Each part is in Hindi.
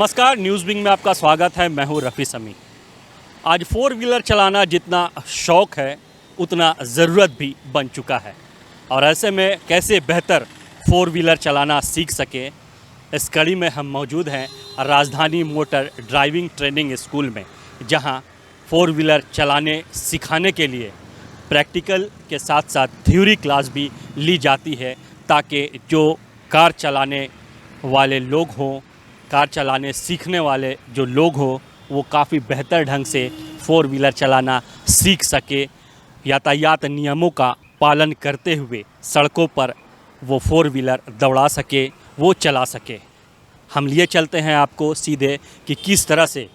नमस्कार, न्यूज़ विंग में आपका स्वागत है। मैं हूं रफ़ी समी। आज फोर व्हीलर चलाना जितना शौक़ है उतना ज़रूरत भी बन चुका है और ऐसे में कैसे बेहतर फोर व्हीलर चलाना सीख सके, इस कड़ी में हम मौजूद हैं राजधानी मोटर ड्राइविंग ट्रेनिंग स्कूल में, जहां फोर व्हीलर चलाने सिखाने के लिए प्रैक्टिकल के साथ साथ थ्योरी क्लास भी ली जाती है, ताकि जो कार चलाने वाले लोग हों, कार चलाने सीखने वाले जो लोग हों, वो काफ़ी बेहतर ढंग से फोर व्हीलर चलाना सीख सके, यातायात नियमों का पालन करते हुए सड़कों पर वो फोर व्हीलर दौड़ा सके, वो चला सके। हम लिए चलते हैं आपको सीधे कि किस तरह से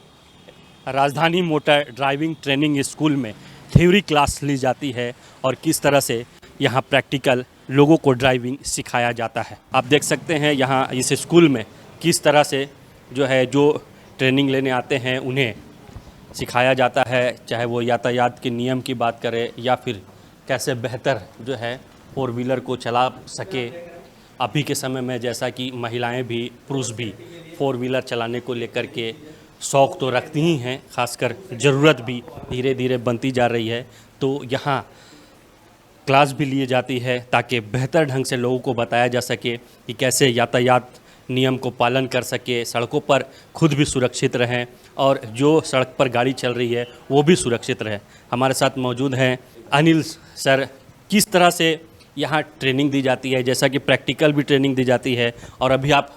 राजधानी मोटर ड्राइविंग ट्रेनिंग स्कूल में थ्योरी क्लास ली जाती है और किस तरह से यहाँ प्रैक्टिकल लोगों को ड्राइविंग सिखाया जाता है। आप देख सकते हैं यहाँ इस स्कूल में किस तरह से जो ट्रेनिंग लेने आते हैं उन्हें सिखाया जाता है, चाहे वो यातायात के नियम की बात करें या फिर कैसे बेहतर फोर व्हीलर को चला सके। अभी के समय में जैसा कि महिलाएं भी पुरुष भी फोर व्हीलर चलाने को लेकर के शौक़ तो रखती ही हैं, खासकर ज़रूरत भी धीरे धीरे बनती जा रही है। तो यहाँ क्लास भी ली जाती है ताकि बेहतर ढंग से लोगों को बताया जा सके कि कैसे यातायात नियम को पालन कर सके, सड़कों पर खुद भी सुरक्षित रहें और जो सड़क पर गाड़ी चल रही है वो भी सुरक्षित रहे। हमारे साथ मौजूद हैं अनिल सर। किस तरह से यहाँ ट्रेनिंग दी जाती है, जैसा कि प्रैक्टिकल भी ट्रेनिंग दी जाती है और अभी आप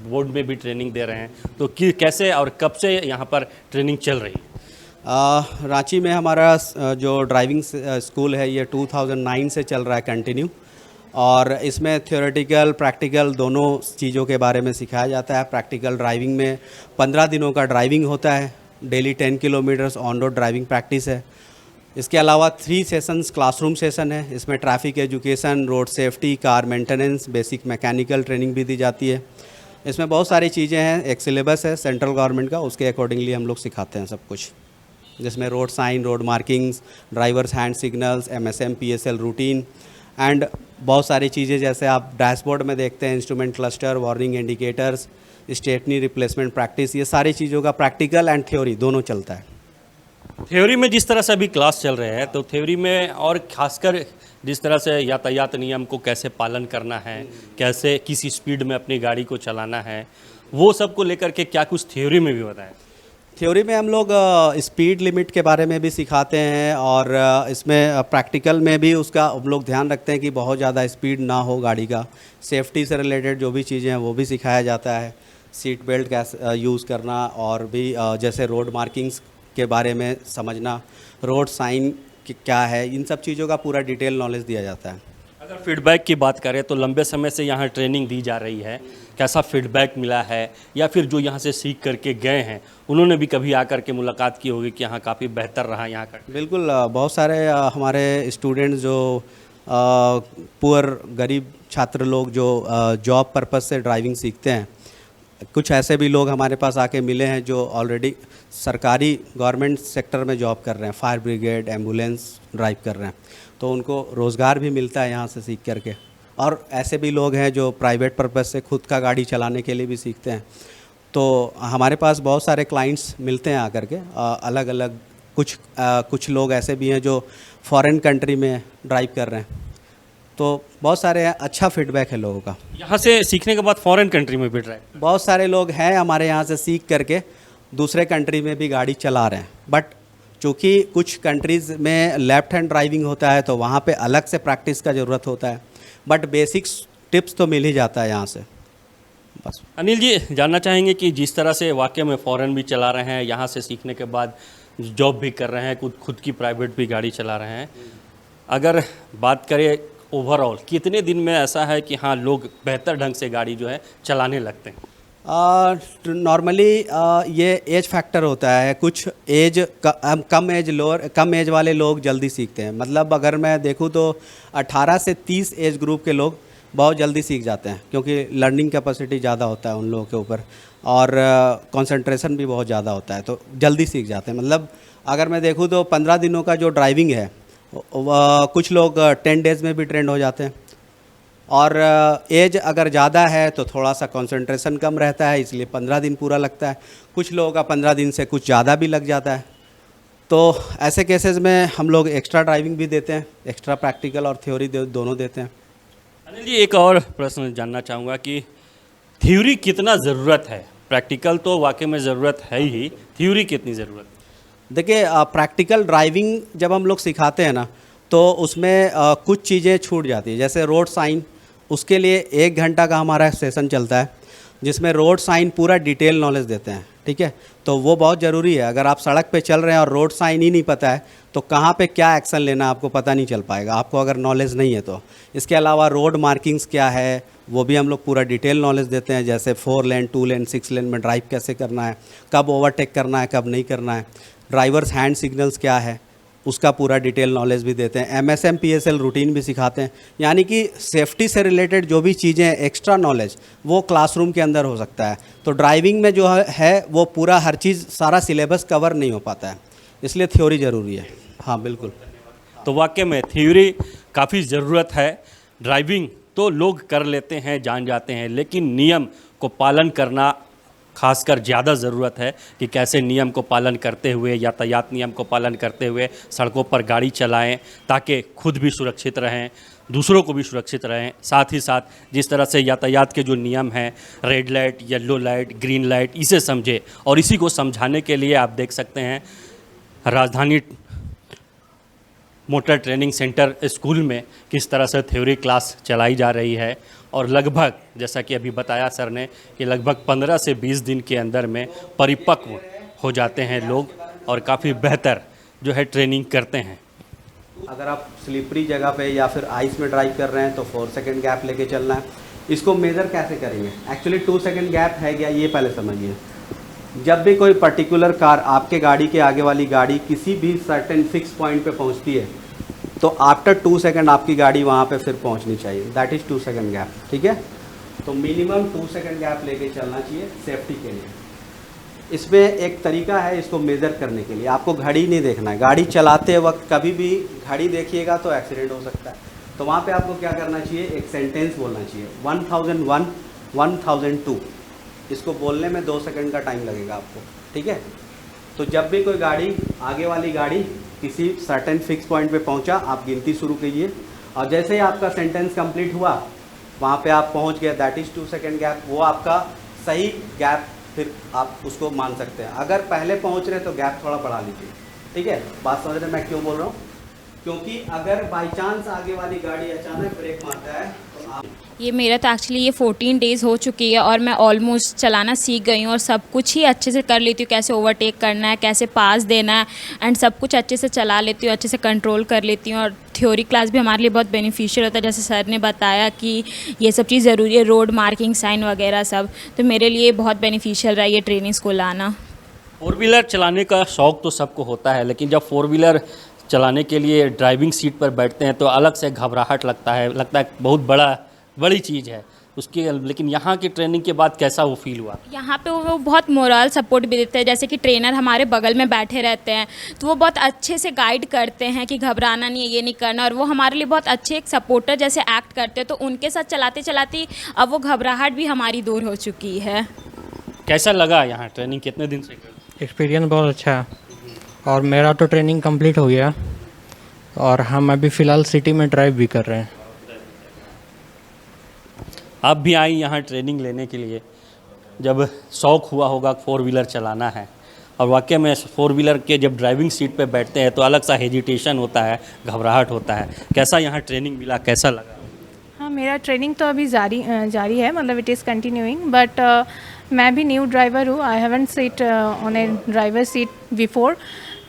बोर्ड में भी ट्रेनिंग दे रहे हैं, तो कैसे और कब से यहाँ पर ट्रेनिंग चल रही है? रांची में हमारा जो ड्राइविंग स्कूल है ये 2009 से चल रहा है कंटिन्यू, और इसमें थ्योरेटिकल प्रैक्टिकल दोनों चीज़ों के बारे में सिखाया जाता है। प्रैक्टिकल ड्राइविंग में 15 दिनों का ड्राइविंग होता है, daily 10 kilometres on road driving practice है। इसके अलावा 3 सेशंस क्लासरूम सेशन है, इसमें traffic education, road safety, car maintenance, basic mechanical training भी दी जाती है। इसमें बहुत सारी चीज़ें हैं, एक सिलेबस है सेंट्रल गवर्नमेंट का, उसके अकॉर्डिंगली हम लोग सिखाते हैं सब कुछ, जिसमें road sign, road markings, drivers hand signals, MSM PSL routine and बहुत सारी चीज़ें जैसे आप डैशबोर्ड में देखते हैं instrument cluster, warning indicators, stepney replacement practice, ये सारी चीज़ों का प्रैक्टिकल एंड थ्योरी दोनों चलता है। थ्योरी में जिस तरह से अभी क्लास चल रहे हैं, तो थ्योरी में और खासकर जिस तरह से यातायात नियम को कैसे पालन करना है, कैसे किस स्पीड में अपनी गाड़ी को चलाना है, वो सब को लेकर के क्या कुछ थ्योरी में भी बताएं? थ्योरी में हम लोग स्पीड लिमिट के बारे में भी सिखाते हैं और इसमें प्रैक्टिकल में भी उसका हम लोग ध्यान रखते हैं कि बहुत ज़्यादा स्पीड ना हो गाड़ी का। सेफ्टी से रिलेटेड जो भी चीज़ें हैं वो भी सिखाया जाता है, सीट बेल्ट कैसे यूज़ करना और भी जैसे रोड मार्किंग्स के बारे में समझना, रोड साइन क्या है, इन सब चीज़ों का पूरा डिटेल नॉलेज दिया जाता है। अगर फीडबैक की बात करें तो लंबे समय से यहाँ ट्रेनिंग दी जा रही है, कैसा फीडबैक मिला है, या फिर जो यहाँ से सीख करके गए हैं उन्होंने भी कभी आकर के मुलाकात की होगी कि यहाँ काफ़ी बेहतर रहा यहाँ का? बिल्कुल, बहुत सारे हमारे स्टूडेंट्स जो पुअर गरीब छात्र लोग जो जॉब पर्पस से ड्राइविंग सीखते हैं, कुछ ऐसे भी लोग हमारे पास आके मिले हैं जो ऑलरेडी सरकारी गवर्नमेंट सेक्टर में जॉब कर रहे हैं, फायर ब्रिगेड, एम्बुलेंस ड्राइव कर रहे हैं, तो उनको रोज़गार भी मिलता है यहाँ से सीख करके। और ऐसे भी लोग हैं जो प्राइवेट पर्पस से खुद का गाड़ी चलाने के लिए भी सीखते हैं। तो हमारे पास बहुत सारे क्लाइंट्स मिलते हैं आकर के, अलग अलग कुछ लोग ऐसे भी हैं जो फॉरेन कंट्री में ड्राइव कर रहे हैं, तो बहुत सारे अच्छा फीडबैक है लोगों का। यहाँ से सीखने के बाद फॉरेन कंट्री में भी ड्राइव बहुत सारे लोग हैं हमारे यहाँ से सीख करके दूसरे कंट्री में भी गाड़ी चला रहे हैं, बट चूँकि कुछ कंट्रीज़ में लेफ़्ट हैंड ड्राइविंग होता है तो वहाँ पे अलग से प्रैक्टिस का ज़रूरत होता है, बट बेसिक्स टिप्स तो मिल ही जाता है यहाँ से बस। अनिल जी, जानना चाहेंगे कि जिस तरह से वाकई में फ़ॉरेन भी चला रहे हैं, यहाँ से सीखने के बाद जॉब भी कर रहे हैं, खुद की प्राइवेट भी गाड़ी चला रहे हैं, अगर बात करें ओवरऑल कितने दिन में ऐसा है कि हाँ लोग बेहतर ढंग से गाड़ी चलाने लगते हैं? नॉर्मली ये एज फैक्टर होता है, कुछ एज कम एज वाले लोग जल्दी सीखते हैं। मतलब अगर मैं देखूँ तो 18 से 30 एज ग्रुप के लोग बहुत जल्दी सीख जाते हैं, क्योंकि लर्निंग कैपेसिटी ज़्यादा होता है उन लोगों के ऊपर और कंसंट्रेशन भी बहुत ज़्यादा होता है, तो जल्दी सीख जाते हैं। मतलब अगर मैं देखूँ तो 15 दिनों का जो ड्राइविंग है कुछ लोग 10 डेज़ में भी ट्रेंड हो जाते हैं और एज अगर ज़्यादा है तो थोड़ा सा कंसंट्रेशन कम रहता है, इसलिए 15 दिन पूरा लगता है। कुछ लोगों का 15 दिन से कुछ ज़्यादा भी लग जाता है। तो ऐसे केसेस में हम लोग एक्स्ट्रा ड्राइविंग भी देते हैं, एक्स्ट्रा प्रैक्टिकल और थ्योरी दोनों देते हैं। अनिल जी, एक और प्रश्न जानना चाहूँगा कि थ्योरी कितना ज़रूरत है? प्रैक्टिकल तो वाकई में ज़रूरत है ही, थ्योरी कितनी ज़रूरत है? देखिए, प्रैक्टिकल ड्राइविंग जब हम लोग सिखाते हैं ना, तो उसमें कुछ चीज़ें छूट जाती है। जैसे रोड साइन, उसके लिए 1 घंटा का हमारा सेशन चलता है, जिसमें रोड साइन पूरा डिटेल नॉलेज देते हैं, ठीक है। तो वो बहुत ज़रूरी है। अगर आप सड़क पे चल रहे हैं और रोड साइन ही नहीं पता है तो कहाँ पे क्या एक्शन लेना आपको पता नहीं चल पाएगा, आपको अगर नॉलेज नहीं है तो। इसके अलावा रोड मार्किंग्स क्या है वो भी हम लोग पूरा डिटेल नॉलेज देते हैं, जैसे 4 लेन, 2 लेन, 6 लेन में ड्राइव कैसे करना है, कब ओवरटेक करना है, कब नहीं करना है, ड्राइवर्स हैंड सिग्नल्स क्या है, उसका पूरा डिटेल नॉलेज भी देते हैं। MSM PSL रूटीन भी सिखाते हैं। यानी कि सेफ्टी से रिलेटेड जो भी चीज़ें एक्स्ट्रा नॉलेज वो क्लासरूम के अंदर हो सकता है। तो ड्राइविंग में जो है वो पूरा हर चीज़, सारा सिलेबस कवर नहीं हो पाता है, इसलिए थ्योरी ज़रूरी है। हाँ बिल्कुल। तो वाकई में थ्योरी काफ़ी ज़रूरत है। ड्राइविंग तो लोग कर लेते हैं, जान जाते हैं, लेकिन नियम को पालन करना खासकर ज़्यादा ज़रूरत है कि कैसे नियम को पालन करते हुए, यातायात नियम को पालन करते हुए सड़कों पर गाड़ी चलाएं, ताकि खुद भी सुरक्षित रहें, दूसरों को भी सुरक्षित रहें। साथ ही साथ जिस तरह से यातायात के जो नियम हैं, red light, yellow light, green light, इसे समझे। और इसी को समझाने के लिए आप देख सकते हैं राजधानी मोटर ट्रेनिंग सेंटर स्कूल में किस तरह से थ्योरी क्लास चलाई जा रही है। और लगभग, जैसा कि अभी बताया सर ने, कि लगभग 15 से 20 दिन के अंदर में परिपक्व हो जाते हैं लोग और काफ़ी बेहतर जो है ट्रेनिंग करते हैं। अगर आप स्लिपरी जगह पे या फिर आइस में ड्राइव कर रहे हैं तो 4 सेकंड गैप लेके चलना है। इसको मेज़र कैसे करेंगे? एक्चुअली 2 सेकंड गैप है क्या, ये पहले समझिए। जब भी कोई पर्टिकुलर कार, आपके गाड़ी के आगे वाली गाड़ी किसी भी सर्टेन फिक्स पॉइंट पे पहुंचती है तो आफ्टर 2 सेकंड आपकी गाड़ी वहाँ पे फिर पहुंचनी चाहिए। दैट इज़ 2 सेकंड गैप, ठीक है। तो मिनिमम 2 सेकंड गैप लेके चलना चाहिए सेफ्टी के लिए। इसमें एक तरीका है इसको मेज़र करने के लिए, आपको घड़ी नहीं देखना है। गाड़ी चलाते वक्त कभी भी घड़ी देखिएगा तो एक्सीडेंट हो सकता है। तो वहाँ पे आपको क्या करना चाहिए, एक सेंटेंस बोलना चाहिए, 1001, 1002। इसको बोलने में 2 सेकंड का टाइम लगेगा आपको, ठीक है। तो जब भी कोई गाड़ी, आगे वाली गाड़ी किसी सर्टेन फिक्स पॉइंट पे पहुंचा, आप गिनती शुरू कीजिए और जैसे ही आपका सेंटेंस कंप्लीट हुआ, वहाँ पे आप पहुँच गए, दैट इज़ 2 सेकंड गैप। वो आपका सही गैप, फिर आप उसको मान सकते हैं। अगर पहले पहुँच रहे तो गैप थोड़ा बढ़ा लीजिए, ठीक है। बात समझ रहे मैं क्यों बोल रहा हूँ? क्योंकि अगर बाई चांस आगे वाली गाड़ी अचानक ब्रेक मारता है तो आप, ये मेरा तो एक्चुअली ये 14 डेज़ हो चुकी है और मैं ऑलमोस्ट चलाना सीख गई हूँ और सब कुछ ही अच्छे से कर लेती हूँ। कैसे ओवरटेक करना है, कैसे पास देना है, एंड सब कुछ अच्छे से चला लेती हूँ, अच्छे से कंट्रोल कर लेती हूँ। और थ्योरी क्लास भी हमारे लिए बहुत बेनिफिशियल होता है, जैसे सर ने बताया कि ये सब चीज़ ज़रूरी है, रोड मार्किंग, साइन वगैरह सब। तो मेरे लिए बहुत बेनिफिशियल रहा ये ट्रेनिंग स्कूल आना। 4 व्हीलर चलाने का शौक़ तो सबको होता है, लेकिन जब 4 व्हीलर चलाने के लिए ड्राइविंग सीट पर बैठते हैं तो अलग से घबराहट लगता है बहुत बड़ी चीज़ है उसकी। लेकिन यहाँ की ट्रेनिंग के बाद कैसा वो फील हुआ? यहाँ पे वो बहुत मोरल सपोर्ट भी देते हैं, जैसे कि ट्रेनर हमारे बगल में बैठे रहते हैं तो वो बहुत अच्छे से गाइड करते हैं कि घबराना नहीं है, ये नहीं करना। और वो हमारे लिए बहुत अच्छे एक सपोर्टर जैसे एक्ट करते हैं। तो उनके साथ चलाते चलाते अब वो घबराहट भी हमारी दूर हो चुकी है। कैसा लगा यहाँ ट्रेनिंग, कितने दिन से? एक्सपीरियंस बहुत अच्छा है और मेरा तो ट्रेनिंग कंप्लीट हो गया और हम अभी फ़िलहाल सिटी में ड्राइव भी कर रहे हैं। आप भी आई यहाँ ट्रेनिंग लेने के लिए, जब शौक़ हुआ होगा 4 व्हीलर चलाना है, और वाकई में 4 व्हीलर के जब ड्राइविंग सीट पे बैठते हैं तो अलग सा हेजिटेशन होता है, घबराहट होता है। कैसा यहाँ ट्रेनिंग मिला, कैसा लगा? हाँ, मेरा ट्रेनिंग तो अभी जारी है, मतलब इट इज़ कंटिन्यूइंग, बट मैं भी न्यू ड्राइवर हूँ। I haven't seat on A driver seat before.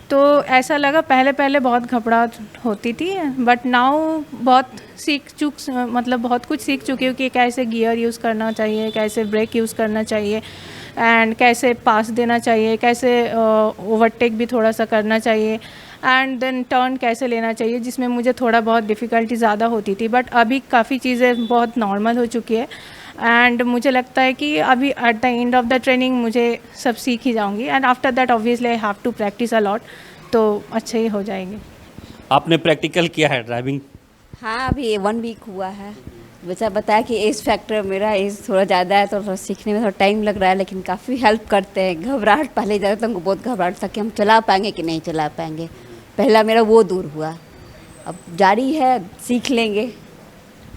तो ऐसा लगा, पहले बहुत घबराहट होती थी, बट नाउ बहुत बहुत कुछ सीख चुकी हूँ कि कैसे गियर यूज़ करना चाहिए, कैसे ब्रेक यूज़ करना चाहिए, एंड कैसे पास देना चाहिए, कैसे ओवरटेक भी थोड़ा सा करना चाहिए, एंड देन टर्न कैसे लेना चाहिए, जिसमें मुझे थोड़ा बहुत डिफ़िकल्टी ज़्यादा होती थी। बट अभी काफ़ी चीज़ें बहुत नॉर्मल हो चुकी है एंड मुझे लगता है कि अभी at the end of the training मुझे सब सीख ही जाऊंगी and after that obviously I have to practise a lot, तो अच्छे ही हो जाएंगे। आपने प्रैक्टिकल किया है ड्राइविंग? हाँ, अभी 1 वीक हुआ है। बच्चा बताया कि एज फैक्टर मेरा एज थोड़ा ज़्यादा है तो थोड़ा सीखने में थोड़ा टाइम लग रहा है, लेकिन काफ़ी हेल्प करते हैं। घबराहट पहले ज़्यादा तो हमको बहुत घबराहट था कि हम चला पाएंगे कि नहीं चला पाएंगे, पहला मेरा वो दूर हुआ। अब जारी है, सीख लेंगे।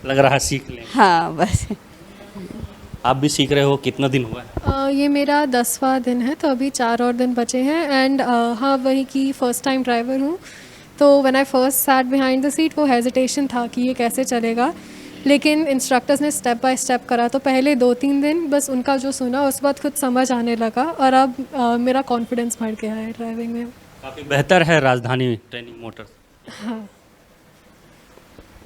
लग रहा है सीख लें। हाँ बस। आप भी सीख रहे हो, कितना दिन हुआ है? ये मेरा 10वां दिन है, तो अभी 4 और दिन बचे हैं। एंड हाँ, वही कि फ़र्स्ट टाइम ड्राइवर हूँ, तो when I first sat behind the seat वो हेजिटेशन था कि ये कैसे चलेगा, लेकिन इंस्ट्रक्टर्स ने स्टेप बाय स्टेप करा, तो पहले 2-3 दिन बस उनका जो सुना उसके बाद खुद समझ आने लगा, और अब मेरा कॉन्फिडेंस बढ़ गया है ड्राइविंग में। काफ़ी बेहतर है राजधानी ट्रेनिंग मोटर्स। हाँ,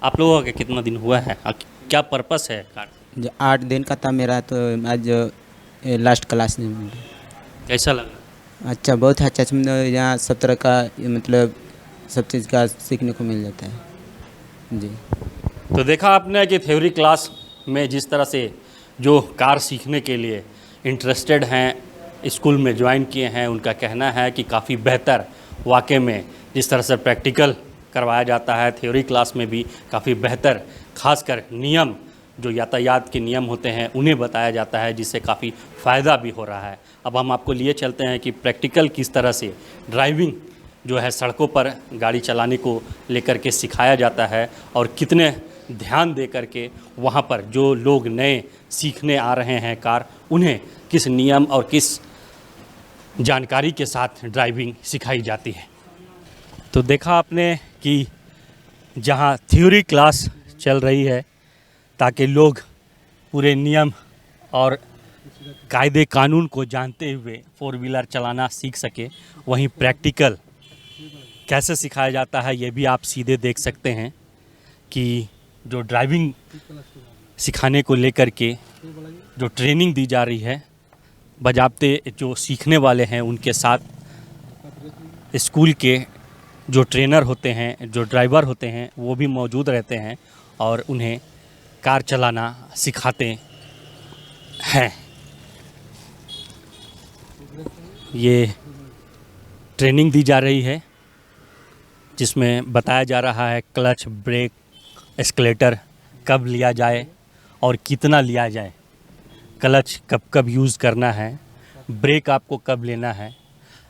आप लोगों का कितना दिन हुआ है? क्या पर्पस है कार? जो 8 दिन का था मेरा, तो आज लास्ट क्लास में। कैसा लगा? अच्छा, बहुत अच्छा। यहाँ सब तरह का मतलब सब चीज़ का सीखने को मिल जाता है जी। तो देखा आपने कि थ्योरी क्लास में जिस तरह से जो कार सीखने के लिए इंटरेस्टेड हैं स्कूल में ज्वाइन किए हैं, उनका कहना है कि काफ़ी बेहतर वाकई में जिस तरह से प्रैक्टिकल करवाया जाता है, थ्योरी क्लास में भी काफ़ी बेहतर, खासकर नियम जो यातायात के नियम होते हैं उन्हें बताया जाता है, जिससे काफ़ी फ़ायदा भी हो रहा है। अब हम आपको लिए चलते हैं कि प्रैक्टिकल किस तरह से ड्राइविंग जो है सड़कों पर गाड़ी चलाने को लेकर के सिखाया जाता है, और कितने ध्यान दे करके वहाँ पर जो लोग नए सीखने आ रहे हैं कार, उन्हें किस नियम और किस जानकारी के साथ ड्राइविंग सिखाई जाती है। तो देखा आपने कि जहाँ थ्योरी क्लास चल रही है ताकि लोग पूरे नियम और कायदे कानून को जानते हुए 4 व्हीलर चलाना सीख सके, वहीं प्रैक्टिकल कैसे सिखाया जाता है ये भी आप सीधे देख सकते हैं कि जो ड्राइविंग सिखाने को लेकर के जो ट्रेनिंग दी जा रही है, बजाबते जो सीखने वाले हैं उनके साथ स्कूल के जो ट्रेनर होते हैं, जो ड्राइवर होते हैं, वो भी मौजूद रहते हैं और उन्हें कार चलाना सिखाते हैं। ये ट्रेनिंग दी जा रही है जिसमें बताया जा रहा है क्लच, ब्रेक, एस्केलेटर कब लिया जाए और कितना लिया जाए, क्लच कब कब यूज़ करना है, ब्रेक आपको कब लेना है,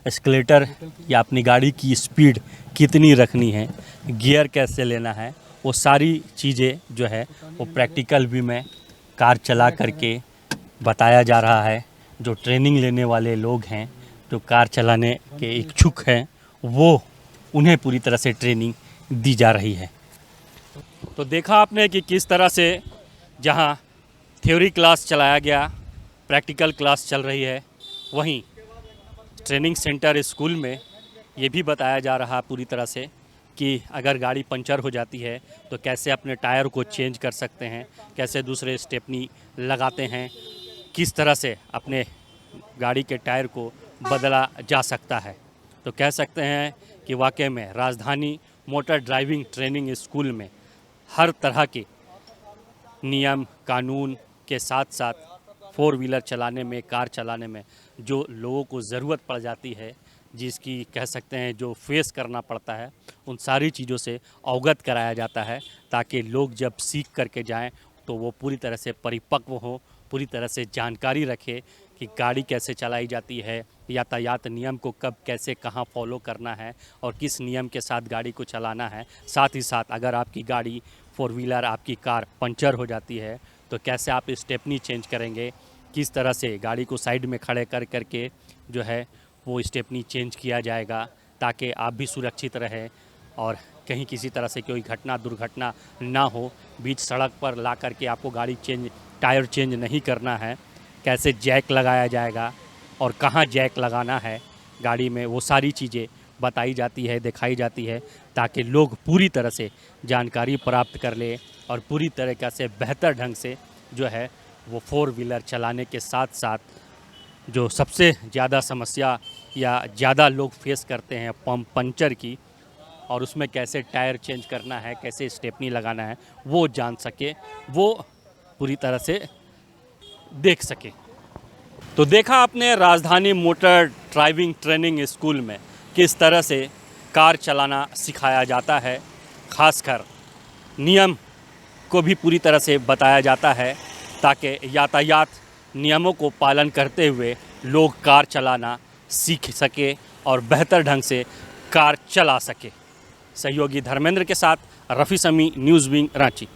एस्केलेटर या अपनी गाड़ी की स्पीड कितनी रखनी है, गियर कैसे लेना है, वो सारी चीज़ें जो है वो प्रैक्टिकल भी में कार चला करके बताया जा रहा है। जो ट्रेनिंग लेने वाले लोग हैं, जो कार चलाने के इच्छुक हैं, वो उन्हें पूरी तरह से ट्रेनिंग दी जा रही है। तो देखा आपने कि किस तरह से जहां थ्योरी क्लास चलाया गया, प्रैक्टिकल क्लास चल रही है, वहीं ट्रेनिंग सेंटर स्कूल में ये भी बताया जा रहा पूरी तरह से कि अगर गाड़ी पंचर हो जाती है तो कैसे अपने टायर को चेंज कर सकते हैं, कैसे दूसरे स्टेपनी लगाते हैं, किस तरह से अपने गाड़ी के टायर को बदला जा सकता है। तो कह सकते हैं कि वाकई में राजधानी मोटर ड्राइविंग ट्रेनिंग स्कूल में हर तरह के नियम कानून के साथ साथ 4 व्हीलर चलाने में, कार चलाने में जो लोगों को ज़रूरत पड़ जाती है, जिसकी कह सकते हैं जो फेस करना पड़ता है, उन सारी चीज़ों से अवगत कराया जाता है ताकि लोग जब सीख करके जाएं तो वो पूरी तरह से परिपक्व हो, पूरी तरह से जानकारी रखे कि गाड़ी कैसे चलाई जाती है, यातायात नियम को कब कैसे कहाँ फॉलो करना है और किस नियम के साथ गाड़ी को चलाना है। साथ ही साथ अगर आपकी गाड़ी 4 व्हीलर, आपकी कार पंचर हो जाती है तो कैसे आप स्टेपनी चेंज करेंगे, किस तरह से गाड़ी को साइड में खड़े कर करके जो है वो स्टेपनी चेंज किया जाएगा ताकि आप भी सुरक्षित रहें और कहीं किसी तरह से कोई घटना दुर्घटना ना हो। बीच सड़क पर ला करके आपको गाड़ी टायर चेंज नहीं करना है, कैसे जैक लगाया जाएगा और कहाँ जैक लगाना है गाड़ी में, वो सारी चीज़ें बताई जाती है, दिखाई जाती है ताकि लोग पूरी तरह से जानकारी प्राप्त कर ले और पूरी तरीक़े से बेहतर ढंग से जो है वो 4 व्हीलर चलाने के साथ साथ जो सबसे ज़्यादा समस्या या ज़्यादा लोग फेस करते हैं पंचर की, और उसमें कैसे टायर चेंज करना है, कैसे स्टेपनी लगाना है, वो जान सके, वो पूरी तरह से देख सके। तो देखा आपने राजधानी मोटर ड्राइविंग ट्रेनिंग स्कूल में किस तरह से कार चलाना सिखाया जाता है, खासकर नियम को भी पूरी तरह से बताया जाता है ताकि यातायात नियमों को पालन करते हुए लोग कार चलाना सीख सके और बेहतर ढंग से कार चला सके। सहयोगी धर्मेंद्र के साथ रफ़ी समी, न्यूज़ विंग, रांची।